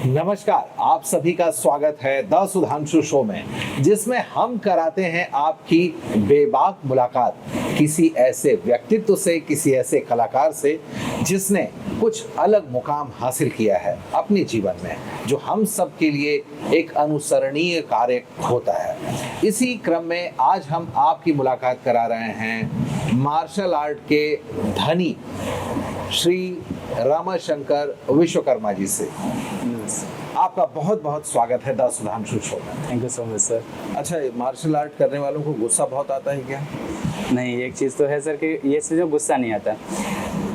नमस्कार, आप सभी का स्वागत है द सुधांशु शो में, जिसमें हम कराते हैं आपकी बेबाक मुलाकात किसी ऐसे व्यक्तित्व से, किसी ऐसे कलाकार से जिसने कुछ अलग मुकाम हासिल किया है अपने जीवन में, जो हम सब के लिए एक अनुसरणीय कार्य होता है। इसी क्रम में आज हम आपकी मुलाकात करा रहे हैं मार्शल आर्ट के धनी श्री रामाशंकर विश्वकर्मा जी से। आपका बहुत बहुत स्वागत है द सुधांशु शो में। Thank you so much sir. अच्छा, मार्शल आर्ट करने वालों को गुस्सा बहुत आता है क्या? नहीं, एक चीज़ तो है सर कि ये चीज़ों गुस्सा नहीं आता।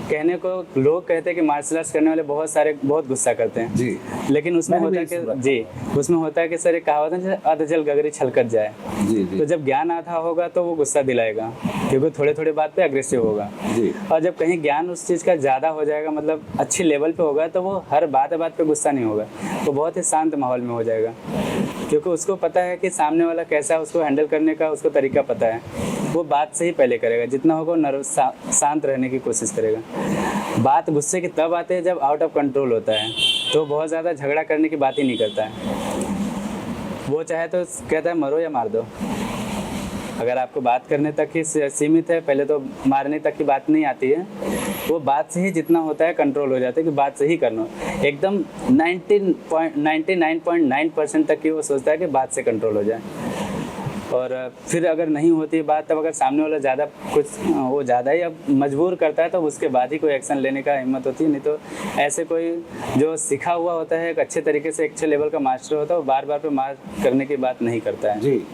कहने को लोग कहते हैं कि मार्शल आर्ट्स करने वाले बहुत गुस्सा करते हैं जी, लेकिन उसमें होता है कि उसमें होता है कि सर एक कहावत है जैसे अधजल गगरी छलकत जाए। जी जी। तो जब ज्ञान आधा होगा तो वो गुस्सा दिलाएगा, क्योंकि थोड़े थोड़े बात पे अग्रेसिव होगा जी। और जब कहीं ज्ञान उस चीज़ का ज़्यादा हो जाएगा, मतलब अच्छी लेवल पे होगा, तो वो हर बात पे गुस्सा नहीं होगा, वो बहुत ही शांत माहौल में हो जाएगा, क्योंकि उसको पता है कि सामने वाला कैसा है, उसको हैंडल करने का उसको तरीका पता है। वो बात से ही पहले करेगा, जितना होगा नर्वस शांत रहने की कोशिश करेगा। बात गुस्से की तब आते हैं जब आउट ऑफ कंट्रोल होता है, तो बहुत ज़्यादा झगड़ा करने की बात ही नहीं करता है। वो चाहे तो कहता है मरो या मार दो। अगर आपको बात करने तक ही सीमित है, पहले तो मारने तक की बात नहीं आती है, वो बात से ही जितना होता है कंट्रोल हो जाता है कि बात से ही करना। एकदम 99.9% तक की वो सोचता है कि बात से कंट्रोल हो जाए। और फिर अगर नहीं होती बात, तब अगर सामने वाला ज़्यादा कुछ वो ज़्यादा ही अब मजबूर करता है, तो उसके बाद ही कोई एक्शन लेने का हिम्मत होती है। नहीं तो ऐसे कोई जो सीखा हुआ होता है, एक अच्छे तरीके से अच्छे लेवल का मास्टर होता है, वो बार बार पे मार करने की बात नहीं करता है। जी,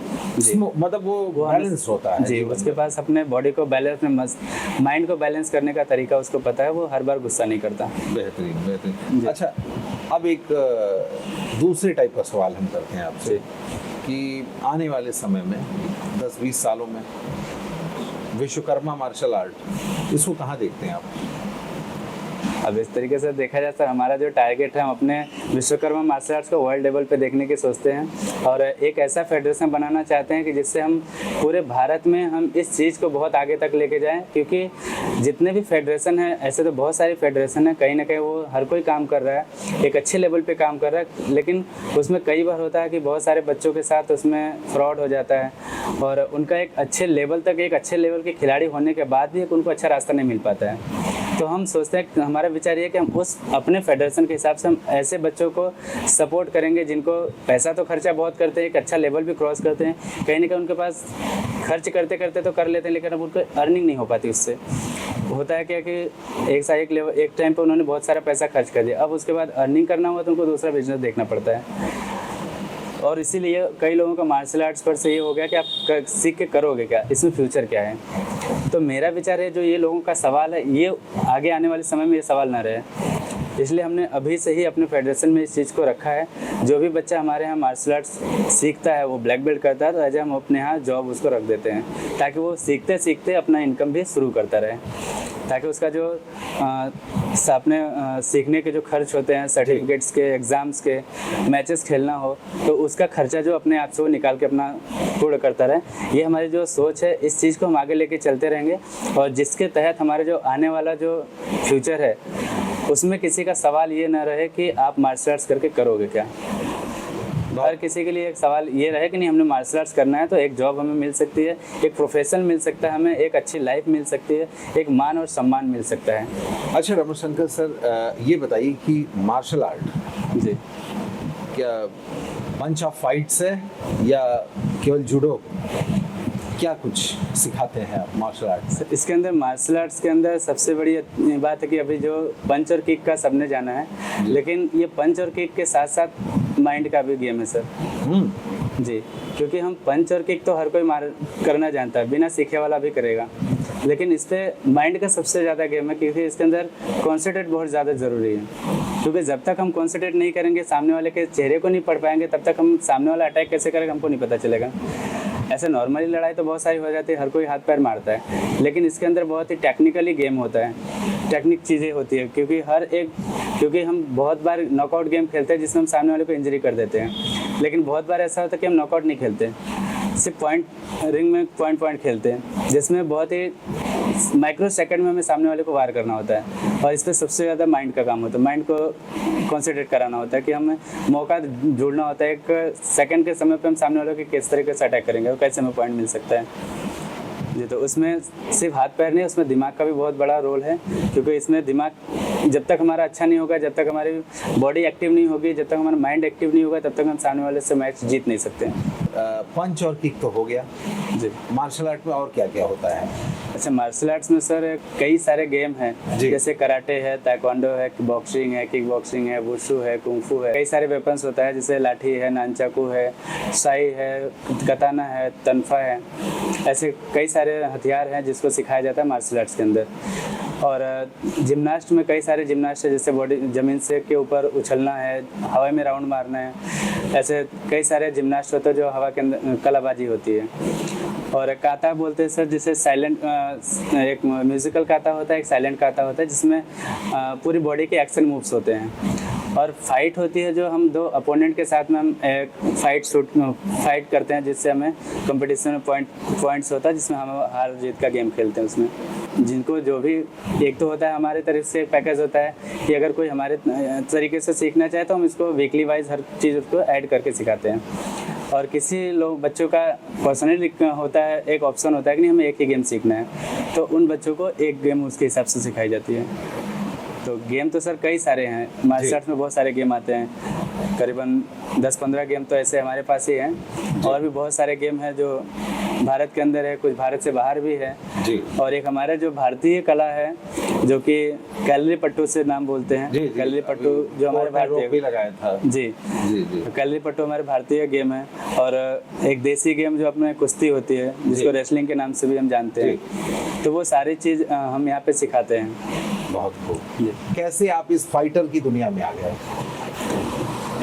मतलब वो बैलेंस होता है जी, उसके पास अपने बॉडी को बैलेंस, अपने माइंड को बैलेंस करने का तरीका उसको पता है, वो हर बार गुस्सा नहीं करता। बेहतरीन बेहतरीन। अच्छा, अब एक दूसरे टाइप का सवाल हम करते हैं आपसे कि आने वाले समय में 10-20 सालों में विश्वकर्मा मार्शल आर्ट, इसको कहाँ देखते हैं आप? अब इस तरीके से देखा जाए सर, हमारा जो टारगेट है, हम अपने विश्वकर्मा मार्शल आर्ट्स को वर्ल्ड लेवल पे देखने की सोचते हैं और एक ऐसा फेडरेशन बनाना चाहते हैं कि जिससे हम पूरे भारत में हम इस चीज़ को बहुत आगे तक लेके जाएं। क्योंकि जितने भी फेडरेशन हैं, ऐसे तो बहुत सारी फेडरेशन है, कहीं ना कहीं वो हर कोई काम कर रहा है, एक अच्छे लेवल पे काम कर रहा है, लेकिन उसमें कई बार होता है कि बहुत सारे बच्चों के साथ उसमें फ्रॉड हो जाता है और उनका एक अच्छे लेवल तक, एक अच्छे लेवल के खिलाड़ी होने के बाद भी उनको अच्छा रास्ता नहीं मिल पाता है। तो हम सोचते हैं कि हमारा विचार ये है कि हम उस अपने फेडरेशन के हिसाब से हम ऐसे बच्चों को सपोर्ट करेंगे जिनको पैसा तो खर्चा बहुत करते हैं, एक अच्छा लेवल भी क्रॉस करते हैं, कहीं ना कहीं उनके पास खर्च करते करते तो कर लेते हैं, लेकिन अब उनको अर्निंग नहीं हो पाती उससे। होता है क्या कि एक टाइम पे उन्होंने बहुत सारा पैसा खर्च कर दिया, अब उसके बाद अर्निंग करना हुआ तो उनको दूसरा बिजनेस देखना पड़ता है। और इसीलिए कई लोगों का मार्शल आर्ट्स पर से ये हो गया कि आप सीख के करोगे क्या, इसमें फ्यूचर क्या है। तो मेरा विचार है, जो ये लोगों का सवाल है, ये आगे आने वाले समय में ये सवाल ना रहे, इसलिए हमने अभी से ही अपने फेडरेशन में इस चीज़ को रखा है। जो भी बच्चा हमारे यहाँ मार्शल आर्ट्स सीखता है, वो ब्लैक बेल्ट करता है, तो ऐसे हम अपने यहाँ जॉब उसको रख देते हैं, ताकि वो सीखते सीखते अपना इनकम भी शुरू करता रहे, ताकि उसका जो अपने सीखने के जो खर्च होते हैं, सर्टिफिकेट्स के, एग्ज़ाम्स के, मैचेस खेलना हो, तो उसका खर्चा जो अपने आप से वो निकाल के अपना पूर्ण करता रहे। ये हमारी जो सोच है, इस चीज़ को हम आगे लेके चलते रहेंगे और जिसके तहत हमारे जो आने वाला जो फ्यूचर है, उसमें किसी का सवाल ये ना रहे कि आप मार्शल आर्ट्स करके करोगे क्या। हर किसी के लिए एक सवाल ये रहे कि नहीं, हमने मार्शल आर्ट्स करना है तो एक जॉब हमें मिल सकती है, एक प्रोफेशन मिल सकता है, हमें एक अच्छी लाइफ मिल सकती है, एक मान और सम्मान मिल सकता है। अच्छा रामाशंकर सर, ये बताइए कि मार्शल आर्ट जी क्या पंच ऑफ फाइट्स है या केवल जूडो, क्या कुछ सिखाते हैं आप मार्शल आर्ट्स? इसके अंदर मार्शल आर्ट्स के अंदर सबसे बड़ी बात है कि अभी जो पंच और किक का सबने जाना है, लेकिन ये पंच और किक के साथ साथ माइंड का भी गेम है सर। जी, क्योंकि हम पंच और किक तो हर कोई करना जानता है, बिना सीखे वाला भी करेगा, लेकिन इस पे माइंड का सबसे ज़्यादा गेम है, क्योंकि इसके अंदर कॉन्सेंट्रेट बहुत ज़्यादा ज़रूरी है। क्योंकि जब तक हम कॉन्सेंट्रेट नहीं करेंगे, सामने वाले के चेहरे को नहीं पढ़ पाएंगे, तब तक हम सामने वाला अटैक कैसे करेगा हमको नहीं पता चलेगा। ऐसे नॉर्मली लड़ाई तो बहुत सारी हो जाती है, हर कोई हाथ पैर मारता है, लेकिन इसके अंदर बहुत ही टेक्निकली गेम होता है, टेक्निक चीज़ें होती है। क्योंकि हम बहुत बार नॉकआउट गेम खेलते हैं जिसमें हम सामने वाले को इंजरी कर देते हैं, लेकिन बहुत बार ऐसा होता है कि हम नॉकआउट नहीं खेलते, सिर्फ रिंग में पॉइंट खेलते हैं, जिसमें बहुत ही माइक्रो सेकंड में हमें सामने वाले को वार करना होता है, और इस पर सबसे ज़्यादा माइंड का काम होता है। माइंड को कॉन्सेंट्रेट कराना होता है कि हमें मौका ढूंढना होता है, एक सेकंड के समय पे हम सामने वाले को किस तरीके से अटैक करेंगे और कैसे हमें पॉइंट मिल सकता है जी। तो उसमें सिर्फ हाथ पैर नहीं, उसमें दिमाग का भी बहुत बड़ा रोल है, क्योंकि इसमें दिमाग जब तक हमारा अच्छा नहीं होगा, जब तक हमारी बॉडी एक्टिव नहीं होगी, जब तक हमारा माइंड एक्टिव नहीं होगा, तब तक हम सामने वाले से मैच जीत नहीं सकते हैं। पंच और किक तो हो गया जी। मार्शल आर्ट में और क्या क्या होता है? अच्छा, मार्शल आर्ट्स में सर कई सारे गेम हैं, जी। जैसे कराटे है, ताइक्वांडो है, बॉक्सिंग है, किक बॉक्सिंग है, वुशु है, कुंफू है। कई सारे वेपन्स होता है, जैसे लाठी है, नानचाकू है, साई है, कताना है, तनफा है। ऐसे कई सारे हथियार हैं जिसको सिखाया जाता है मार्शल आर्ट्स के अंदर। और जिम्नास्ट में कई सारे जिम्नास्ट है, जैसे बॉडी ज़मीन से के ऊपर उछलना है, हवा में राउंड मारना है। ऐसे कई सारे जिम्नास्ट होते हैं जो हवा के अंदर कलाबाजी होती है। और काता बोलते हैं सर, जिसे साइलेंट, एक म्यूजिकल काता होता है, एक साइलेंट काता होता है, जिसमें पूरी बॉडी के एक्शन मूव्स होते हैं। और फाइट होती है जो हम दो अपोनेंट के साथ में हम एक फाइट करते हैं, जिससे हमें कंपटीशन में पॉइंट्स होता है, जिसमें हम हार जीत का गेम खेलते हैं। उसमें जिनको जो भी, एक तो होता है हमारे तरफ से पैकेज होता है कि अगर कोई हमारे तरीके से सीखना चाहे तो हम इसको वीकली वाइज हर चीज़ उसको ऐड करके सिखाते हैं। और किसी लोग बच्चों का पर्सनली होता है, एक ऑप्शन होता है कि नहीं हमें एक ही गेम सीखना है, तो उन बच्चों को एक गेम उसके हिसाब से सिखाई जाती है। तो गेम तो सर कई सारे हैं, मार्शल आर्ट्स में बहुत सारे गेम आते हैं, करीबन 10-15 गेम तो ऐसे हमारे पास ही हैं। और भी बहुत सारे गेम हैं जो भारत के अंदर है, कुछ भारत से बाहर भी है जी। और एक हमारा जो भारतीय कला है, जो कि कैलरी पट्टू से नाम बोलते हैं। जी। कैलरी पट्टू जो हमारे भारतीय भी लगाया था। जी जी जी। तो कैलरी पट्टू हमारे भारतीय गेम है। और एक देसी गेम जो अपने कुश्ती होती है, जिसको रेसलिंग के नाम से भी हम जानते हैं। तो वो सारी चीज़ हम यहाँ पे सिखाते हैं। बहुत खूब। जी। कैसे आप इस फाइटर की दुनिया में आ गए?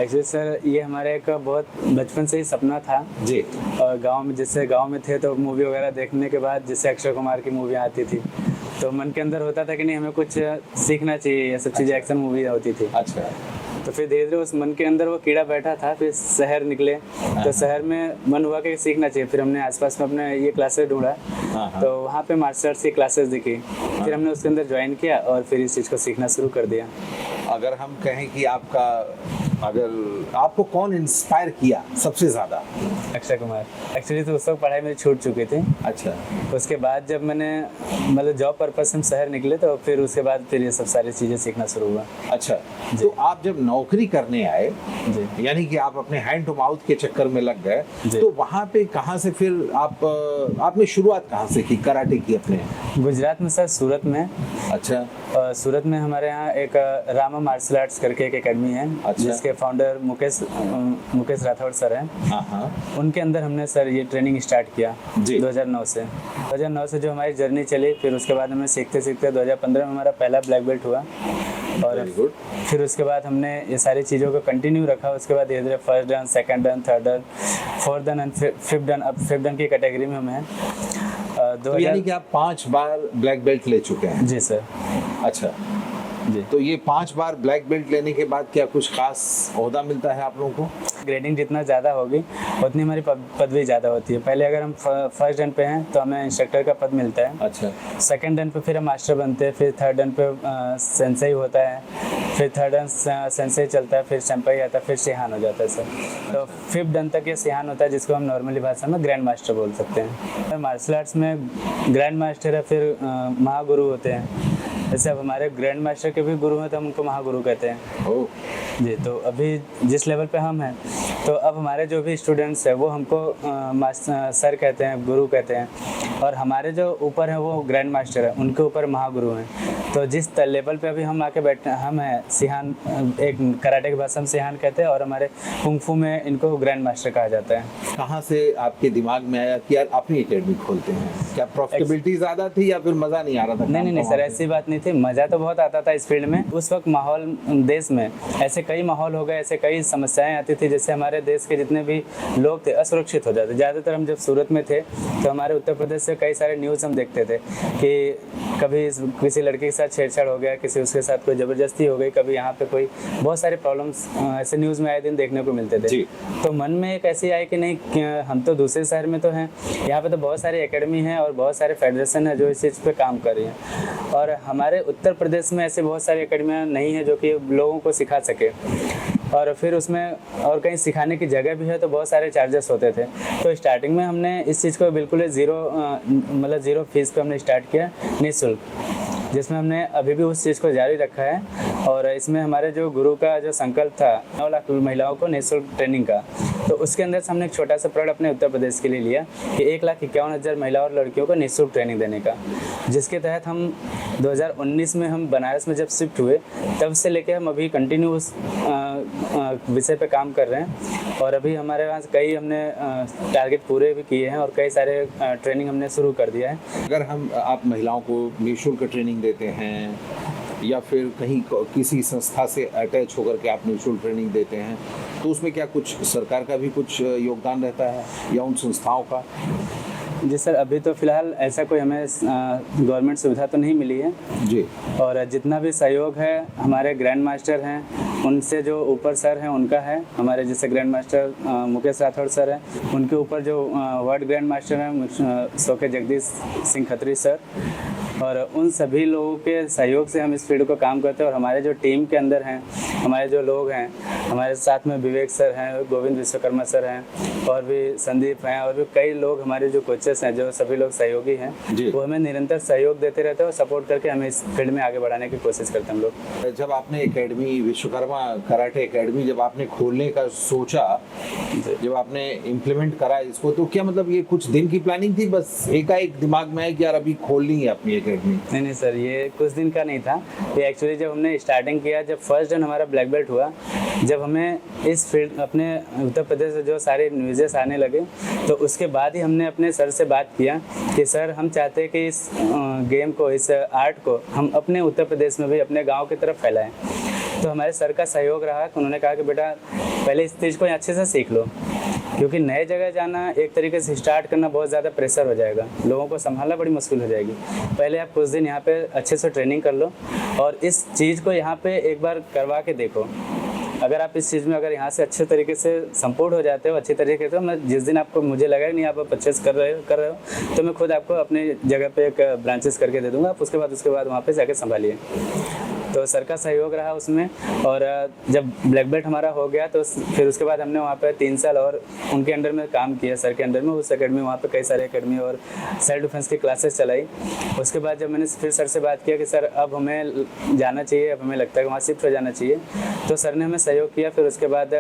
एक्चुअली सर ये हमारे एक बहुत बचपन से ही सपना था जी। और गांव में, जैसे गांव में थे तो मूवी वगैरह देखने के बाद जैसे अक्षय कुमार की मूवी आती थी तो मन के अंदर होता था कि नहीं हमें कुछ सीखना चाहिए, ये सब चीज़ें एक्शन मूवी होती थी। अच्छा। तो फिर धीरे धीरे उस मन के अंदर वो कीड़ा बैठा था। फिर शहर निकले तो शहर में मन हुआ कि सीखना चाहिए। फिर हमने आसपास में अपने ये क्लासेस ढूंढा तो वहाँ पे मार्शल आर्ट्स की क्लासेस दिखी। फिर हमने उसके अंदर ज्वाइन किया और फिर इस चीज़ को सीखना शुरू कर दिया। अगर हम कहें कि अगर आपको कौन इंस्पायर किया सबसे ज्यादा? अक्षय कुमार। एक्चुअली तो उस वक्त पढ़ाई मेरी छूट चुकी थी। अच्छा। उसके बाद जब मैंने मतलब जॉब पर्पज से हम शहर निकले तो फिर उसके बाद फिर ये सब सारी चीज़ें सीखना शुरू हुआ। अच्छा। तो आप जब नौकरी करने आए, जी, यानी कि आप अपने हैंड टू माउथ के चक्कर में लग गए, जी। तो वहाँ पे कहाँ से फिर आपने शुरुआत कहाँ से की कराटे की अपने? गुजरात में सर, सूरत में। अच्छा। सूरत में हमारे यहाँ एक रामा मार्शल आर्ट्स करके एक एकेडमी है। अच्छा। जिसके फाउंडर मुकेश राठौड़ सर हैं। हाँ। उनके अंदर हमने सर ये ट्रेनिंग स्टार्ट किया जी। 2009 से जो हमारी जर्नी चली। फिर उसके बाद हमें सीखते सीखते 2015 में हमारा पहला ब्लैक बेल्ट हुआ। और Very good। फिर उसके बाद हमने ये सारी चीज़ों को कंटिन्यू रखा। उसके बाद धीरे धीरे first done, second done, third done, fourth done and fifth done. अब फिफ्थ डन की कैटेगरी में हम हैं। तो यानी कि आप 5 बार ब्लैक बेल्ट ले चुके हैं? जी सर। अच्छा जी। तो ये 5 बार ब्लैक बेल्ट लेने के बाद क्या कुछ खास ओहदा मिलता है आप लोगों को? ग्रेडिंग जितना ज़्यादा होगी उतनी हमारी पदवी ज़्यादा होती है। पहले अगर हम फर्स्ट डन पे हैं तो हमें इंस्ट्रक्टर का पद मिलता है। अच्छा। सेकंड डन पे फिर हम मास्टर बनते हैं। फिर थर्ड डन पे सेंसेई होता है। फिर थर्ड डन सेंसेई चलता है। फिर चैंपाई आता है। फिर सिहान हो जाता है सर। तो फिफ्थ डन तक ये सिहान होता है, जिसको हम नॉर्मली भाषा में ग्रैंड मास्टर बोल सकते हैं। मार्शल आर्ट्स में ग्रैंड मास्टर है, फिर महागुरु होते हैं। जैसे अब हमारे ग्रैंड मास्टर के भी गुरु हैं तो हम उनको महागुरु कहते हैं। ओह जी। तो अभी जिस लेवल पे हम हैं तो अब हमारे जो भी स्टूडेंट्स हैं वो हमको सर कहते हैं, गुरु कहते हैं। और हमारे जो ऊपर हैं वो ग्रैंड मास्टर है, उनके ऊपर महागुरु हैं। तो जिस लेवल पे अभी हम आके बैठे हम हैं, सिहान, एक कराटे की भाषा में सिहान कहते हैं और हमारे कुंफू में इनको ग्रैंड मास्टर कहा जाता है। कहाँ से आपके दिमाग में आया कि यार अपनी एकेडमी खोलते हैं? क्या प्रॉफिटेबिलिटी ज्यादा थी या फिर मजा नहीं आ रहा था? नहीं सर, ऐसी बात नहीं थी। मज़ा तो बहुत आता था इस फील्ड में। उस वक्त माहौल देश में ऐसे कई माहौल हो गए, ऐसे कई समस्याएं आती थी, जैसे हमारे देश के जितने भी लोग थे असुरक्षित हो जाते। ज़्यादातर हम जब सूरत में थे तो हमारे उत्तर प्रदेश से कई सारे न्यूज़ हम देखते थे कि कभी किसी लड़के के साथ साथ छेड़छाड़ हो गया, किसी उसके साथ कोई ज़बरदस्ती हो गई, कभी यहाँ पे कोई बहुत सारे प्रॉब्लम्स ऐसे न्यूज़ में आए दिन देखने को मिलते थे। तो मन में एक ऐसी आई कि नहीं, हम तो दूसरे शहर में तो हैं, यहाँ पे तो बहुत सारी एकेडमी हैं और बहुत सारे फेडरेशन है जो इस चीज़ पे काम कर रही हैं, और हमारे उत्तर प्रदेश में ऐसे बहुत सारी एकेडमियाँ नहीं हैं जो कि लोगों को सिखा सके, और फिर उसमें और कहीं सिखाने की जगह भी है तो बहुत सारे चार्जेस होते थे। तो स्टार्टिंग में हमने इस चीज़ को बिल्कुल ज़ीरो फीस पे हमने स्टार्ट किया, निःशुल्क, जिसमें हमने अभी भी उस चीज़ को जारी रखा है। और इसमें हमारे जो गुरु का जो संकल्प था 9 लाख महिलाओं को निःशुल्क ट्रेनिंग का, तो उसके अंदर से हमने एक छोटा सा प्रोजेक्ट अपने उत्तर प्रदेश के लिए लिया कि 1,51,000 महिला और लड़कियों को निःशुल्क ट्रेनिंग देने का, जिसके तहत हम 2019 में हम बनारस में जब शिफ्ट हुए तब से लेकर हम अभी कंटिन्यू उस विषय पे काम कर रहे हैं। और अभी हमारे पास कई हमने टारगेट पूरे भी किए हैं और कई सारे ट्रेनिंग हमने शुरू कर दिया है। अगर आप महिलाओं को निःशुल्क ट्रेनिंग देते हैं या फिर कहीं किसी संस्था से अटैच होकर के आप निःशुल्क ट्रेनिंग देते हैं, तो उसमें क्या कुछ सरकार का भी कुछ योगदान रहता है या उन संस्थाओं का? जी सर, अभी तो फिलहाल ऐसा कोई हमें गवर्नमेंट सुविधा तो नहीं मिली है जी। और जितना भी सहयोग है हमारे ग्रैंड मास्टर हैं, उनसे जो ऊपर सर हैं उनका है। हमारे जैसे grand master Mukesh Rathore sir हैं, उनके ऊपर जो वर्ल्ड ग्रैंड मास्टर हैं सोके जगदीश सिंह खत्री सर, और उन सभी लोगों के सहयोग से हम इस फील्ड को काम करते हैं। और हमारे जो टीम के अंदर हैं, हमारे जो लोग हैं, हमारे साथ में विवेक सर हैं, गोविंद विश्वकर्मा सर हैं, और भी संदीप हैं, और भी कई लोग हमारे जो कोचेस हैं, जो सभी लोग सहयोगी हैं, वो हमें निरंतर सहयोग देते रहते हैं और सपोर्ट करके हमें इस फील्ड में आगे बढ़ाने की कोशिश करते हैं हम लोग। जब आपने एकेडमी विश्वकर्मा कराटे एकेडमी जब आपने खोलने का सोचा, जब आपने इम्प्लीमेंट करा इसको, तो क्या मतलब ये कुछ दिन की प्लानिंग थी, बस एकाएक दिमाग में आया कि यार अभी खोलनी है अपनी एकेडमी? नहीं सर, ये कुछ दिन का नहीं था। ये एक्चुअली जब हमने स्टार्टिंग किया, जब फर्स्ट डन हमारा ब्लैक बेल्ट हुआ, जब हमें इस फील्ड अपने उत्तर प्रदेश से जो सारे न्यूज़ेस आने लगे, तो उसके बाद ही हमने अपने सर से बात किया कि सर हम चाहते हैं कि इस गेम को, इस आर्ट को हम अपने उत्तर प्रदेश में भी, अपने गाँव की तरफ फैलाएँ। तो हमारे सर का सहयोग रहा कि उन्होंने कहा कि बेटा पहले इस चीज़ को अच्छे से सीख लो, क्योंकि नए जगह जाना, एक तरीके से स्टार्ट करना बहुत ज़्यादा प्रेशर हो जाएगा, लोगों को संभालना बड़ी मुश्किल हो जाएगी। पहले आप कुछ दिन यहाँ पे अच्छे से ट्रेनिंग कर लो और इस चीज़ को यहाँ पे एक बार करवा के देखो। अगर आप इस चीज़ में अगर यहाँ से अच्छे तरीके से संपूर्ण हो जाते हो, अच्छे तरीके से, मैं जिस दिन आपको मुझे लगा नहीं आप परचेस कर रहे हो तो मैं खुद आपको अपनी जगह पे एक ब्रांचेस करके दे दूँगा, आप उसके बाद वहाँ पे जाके संभालिए। तो सर का सहयोग रहा उसमें। और जब ब्लैक बेल्ट हमारा हो गया तो फिर उसके बाद हमने वहाँ पे 3 साल और उनके अंडर में काम किया, सर के अंडर में। उस एकेडमी, वहाँ पे कई सारे एकेडमी और सेल्फ डिफेंस की क्लासेस चलाई। उसके बाद जब मैंने फिर सर से बात किया कि सर अब हमें जाना चाहिए, अब हमें लगता है कि वहाँ शिफ्ट हो जाना चाहिए, तो सर ने हमें सहयोग किया। फिर उसके बाद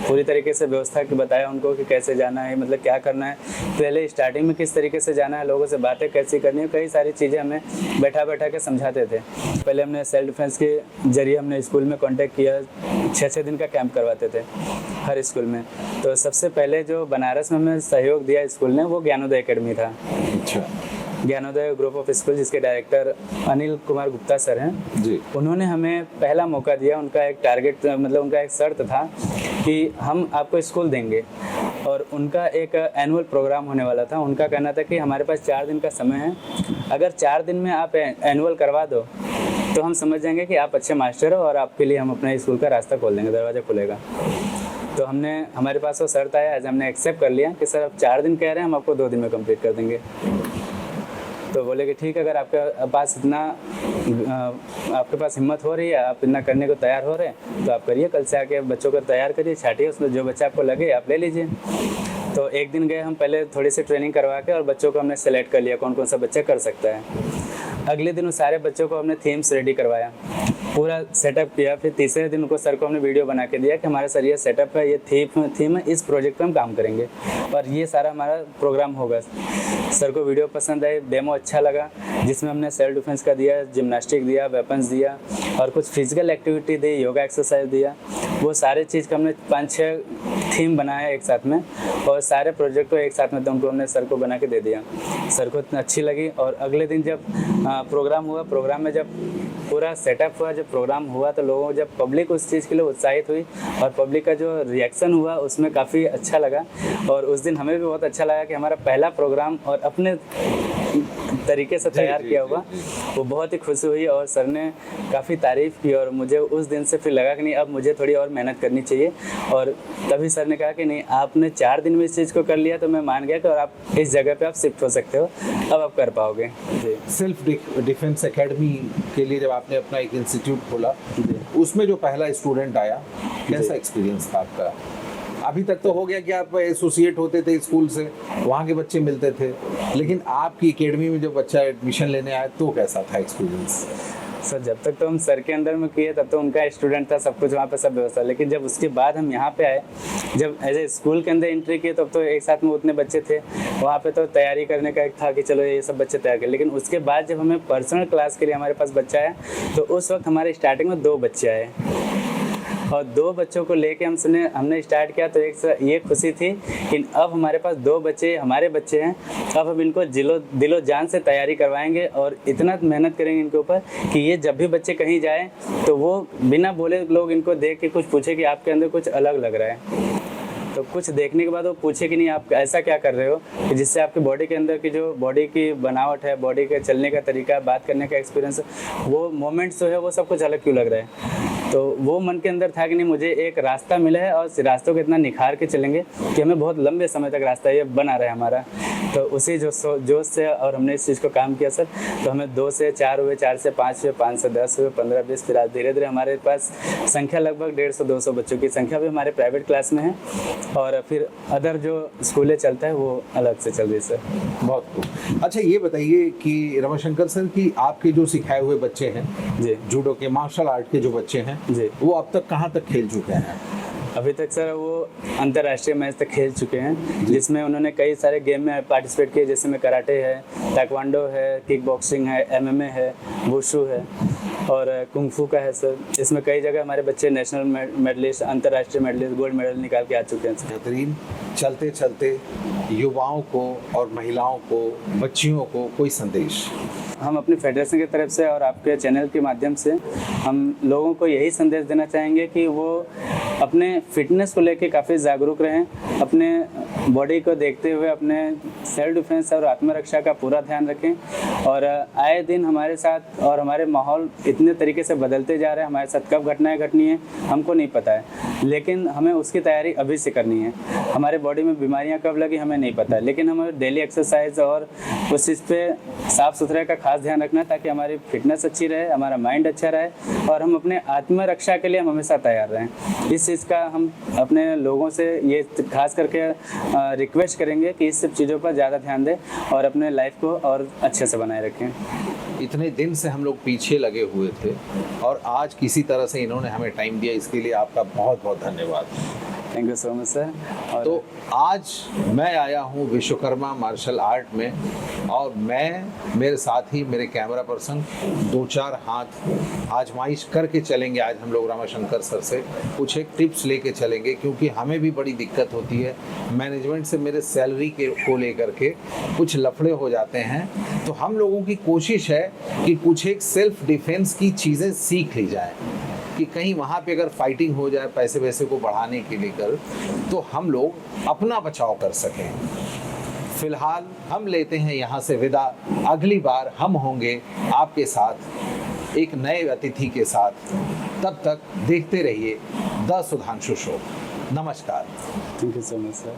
पूरी तरीके से व्यवस्था की बताया उनको कि कैसे जाना है, मतलब क्या करना है, पहले स्टार्टिंग में किस तरीके से जाना है, लोगों से बातें कैसी करनी है, कई सारी चीज़ें हमें बैठा के समझाते थे। पहले हमने सेल्फ डिफेंस के जरिए हमने स्कूल में कांटेक्ट किया, 6-6 दिन का कैंप करवाते थे हर स्कूल में। तो सबसे पहले जो बनारस में हमें सहयोग दिया स्कूल ने, वो ज्ञानोदय एकेडमी था। अच्छा। ज्ञानोदय ग्रुप ऑफ स्कूल, जिसके डायरेक्टर अनिल कुमार गुप्ता सर हैं जी, उन्होंने हमें पहला मौका दिया। उनका एक टारगेट, मतलब उनका एक शर्त था कि हम आपको स्कूल देंगे, और उनका एक एनुअल प्रोग्राम होने वाला था। उनका कहना था कि हमारे पास 4 दिन का समय है, अगर 4 दिन में आप एनुअल करवा दो तो हम समझ जाएंगे कि आप अच्छे मास्टर हो और आपके लिए हम अपने स्कूल का रास्ता खोल देंगे, दरवाज़ा खुलेगा। तो हमारे पास वो शर्त आया, आज हमने एक्सेप्ट कर लिया कि सर आप 4 दिन कह रहे हैं, हम आपको 2 दिन में कंप्लीट कर देंगे। तो बोले कि ठीक है, अगर आपके पास हिम्मत हो रही है, आप इतना करने को तैयार हो रहे हैं, तो आप करिए। कल से आके बच्चों को तैयार करिए, छाटिए, उसमें जो बच्चा आपको लगे आप ले लीजिए। तो एक दिन गए हम, पहले थोड़ी सी ट्रेनिंग करवा के, और बच्चों को हमने सेलेक्ट कर लिया कौन कौन सा बच्चा कर सकता है। अगले दिन उस सारे बच्चों को हमने थीम्स रेडी करवाया, पूरा सेटअप किया। फिर तीसरे दिन उनको सर को हमने वीडियो बना के दिया कि हमारे सर ये सेटअप है, ये थीम है, इस प्रोजेक्ट पे हम काम करेंगे और ये सारा हमारा प्रोग्राम होगा। सर को वीडियो पसंद आई, डेमो अच्छा लगा, जिसमें हमने सेल्फ डिफेंस का दिया, जिम्नास्टिक दिया, वेपन्स दिया, और कुछ फिजिकल एक्टिविटी दी, योगा एक्सरसाइज दिया। वो सारे चीज़ का हमने 5-6 थीम बनाया एक साथ में, और सारे प्रोजेक्ट को एक साथ में तो उनको हमने सर को बना के दे दिया। सर को इतना अच्छी लगी। और अगले दिन जब प्रोग्राम हुआ, प्रोग्राम में जब पूरा सेटअप हुआ, जब प्रोग्राम हुआ, तो लोगों, जब पब्लिक उस चीज़ के लिए उत्साहित हुई और पब्लिक का जो रिएक्शन हुआ उसमें काफ़ी अच्छा लगा। और उस दिन हमें भी बहुत अच्छा लगा कि हमारा पहला प्रोग्राम और अपने तरीके से तैयार जी, किया जी, हुआ, जी। वो बहुत ही खुशी हुई और सर ने काफ़ी तारीफ़ की और मुझे उस दिन से फिर लगा कि नहीं, अब मुझे थोड़ी और मेहनत करनी चाहिए। और तभी सर ने कहा कि नहीं, आपने 4 दिन में इस चीज़ को कर लिया तो मैं मान गया कि और आप इस जगह पे आप शिफ्ट हो सकते हो, अब आप कर पाओगे। जी सेल्फ डिफेंस एकेडमी के लिए जब आपने अपना एक इंस्टीट्यूट खोला, उसमें जो पहला स्टूडेंट आया, कैसा जी। एक्सपीरियंस था आपका? अभी तक तो हो गया कि आप एसोसिएट होते थे स्कूल से, वहाँ के बच्चे मिलते थे, लेकिन आपकी एकेडमी में जब बच्चा एडमिशन लेने आया तो कैसा था एक्सपीरियंस? सर जब तक तो हम सर के अंदर में किए तब तो उनका स्टूडेंट था, सब कुछ वहाँ पे सब व्यवस्था, लेकिन जब उसके बाद हम यहाँ पे आए, जब एज ए स्कूल के अंदर एंट्री किए तब तो एक साथ में उतने बच्चे थे, वहाँ पे तो तैयारी करने का एक था कि चलो ये सब बच्चे तैयार करें। लेकिन उसके बाद जब हमें पर्सनल क्लास के लिए हमारे पास बच्चा आया तो उस वक्त हमारे स्टार्टिंग में 2 बच्चे आए और 2 बच्चों को लेके हमने स्टार्ट किया। तो एक ये खुशी थी कि अब हमारे पास 2 बच्चे हमारे बच्चे हैं, अब हम इनको दिलो जान से तैयारी करवाएंगे और इतना मेहनत करेंगे इनके ऊपर कि ये जब भी बच्चे कहीं जाएं तो वो बिना बोले लोग इनको देख के कुछ पूछे कि आपके अंदर कुछ अलग लग रहा है। तो कुछ देखने के बाद वो पूछे कि नहीं, आप ऐसा क्या कर रहे हो कि जिससे आपके बॉडी के अंदर की जो बॉडी की बनावट है, बॉडी के चलने का तरीका, बात करने का एक्सपीरियंस, वो मोमेंट्स जो है वो सब कुछ अलग क्यों लग रहा है। तो वो मन के अंदर था कि नहीं, मुझे एक रास्ता मिला है और इस रास्तों को इतना निखार के चलेंगे कि हमें बहुत लंबे समय तक रास्ता ये बना रहा है हमारा। तो उसी जोश से और हमने इस चीज़ को काम किया सर। तो हमें 2 से 4 हुए, 4 से 5 हुए, 5 से 10 हुए, 15, 20, फिर आज धीरे धीरे हमारे पास संख्या लगभग 150-200 बच्चों की संख्या भी हमारे प्राइवेट क्लास में है और फिर अदर जो स्कूलें चलता है वो अलग से चल रही है सर। बहुत खूब। अच्छा ये बताइए कि रमाशंकर सर कि आपके जो सिखाए हुए बच्चे हैं जी जूडो के, मार्शल आर्ट के जो बच्चे हैं, जी, वो अब तक कहाँ तक खेल चुके हैं? अभी तक सर वो अंतर्राष्ट्रीय मैच तक खेल चुके हैं, जिसमें उन्होंने कई सारे गेम में पार्टिसिपेट किए, जैसे में कराटे है, ताइक्वांडो है, किक बॉक्सिंग है, MMA है, वुशु है और कुंग-फू का है सर। इसमें कई जगह हमारे बच्चे नेशनल मेडलिस्ट, अंतर्राष्ट्रीय मेडलिस्ट, गोल्ड मेडल निकाल के आ चुके हैं। बेहतरीन। चलते चलते युवाओं को और महिलाओं को, बच्चियों को कोई संदेश? हम अपने फेडरेशन की तरफ से और आपके चैनल के माध्यम से हम लोगों को यही संदेश देना चाहेंगे कि वो अपने फिटनेस को लेके काफ़ी जागरूक रहें, अपने बॉडी को देखते हुए अपने सेल्फ डिफेंस और आत्मरक्षा का पूरा ध्यान रखें। और आए दिन हमारे साथ और हमारे माहौल इतने तरीके से बदलते जा रहे हैं, हमारे साथ कब घटनाएं घटनी है हमको नहीं पता है, लेकिन हमें उसकी तैयारी अभी से करनी है। हमारे बॉडी में बीमारियां कब लगी हमें नहीं पता है, लेकिन हमें डेली एक्सरसाइज और उस चीज़ पे साफ़ सुथरे का खास ध्यान रखना है ताकि हमारी फिटनेस अच्छी रहे, हमारा माइंड अच्छा रहे और हम अपने आत्मरक्षा के लिए हम हमेशा तैयार रहें। इस चीज़ का हम अपने लोगों से ये खास करके रिक्वेस्ट करेंगे कि इस सब चीज़ों पर ज़्यादा ध्यान दें और अपने लाइफ को और अच्छे से बनाए रखें। इतने दिन से हम लोग पीछे लगे हुए थे और आज किसी तरह से इन्होंने हमें टाइम दिया, इसके लिए आपका बहुत बहुत धन्यवाद। Thank you so much sir. और तो आज मैं आया हूँ विश्वकर्मा मार्शल आर्ट में और मेरे साथ ही मेरे कैमरा पर्सन 2-4 हाथ आजमाइश करके चलेंगे। आज हम लोग रमाशंकर सर से कुछ एक टिप्स लेके चलेंगे, क्योंकि हमें भी बड़ी दिक्कत होती है मैनेजमेंट से, मेरे सैलरी को लेकर के कुछ लफड़े हो जाते हैं। तो हम लोगों की कोशिश है कि कुछ एक सेल्फ डिफेंस की चीज़ें सीख ली जाए कि कहीं वहाँ पे अगर फाइटिंग हो जाए पैसे वैसे को बढ़ाने के लेकर, तो हम लोग अपना बचाव कर सकें। फिलहाल हम लेते हैं यहाँ से विदा। अगली बार हम होंगे आपके साथ एक नए अतिथि के साथ। तब तक देखते रहिए द सुधांशु शो। नमस्कार। Thank you so much sir.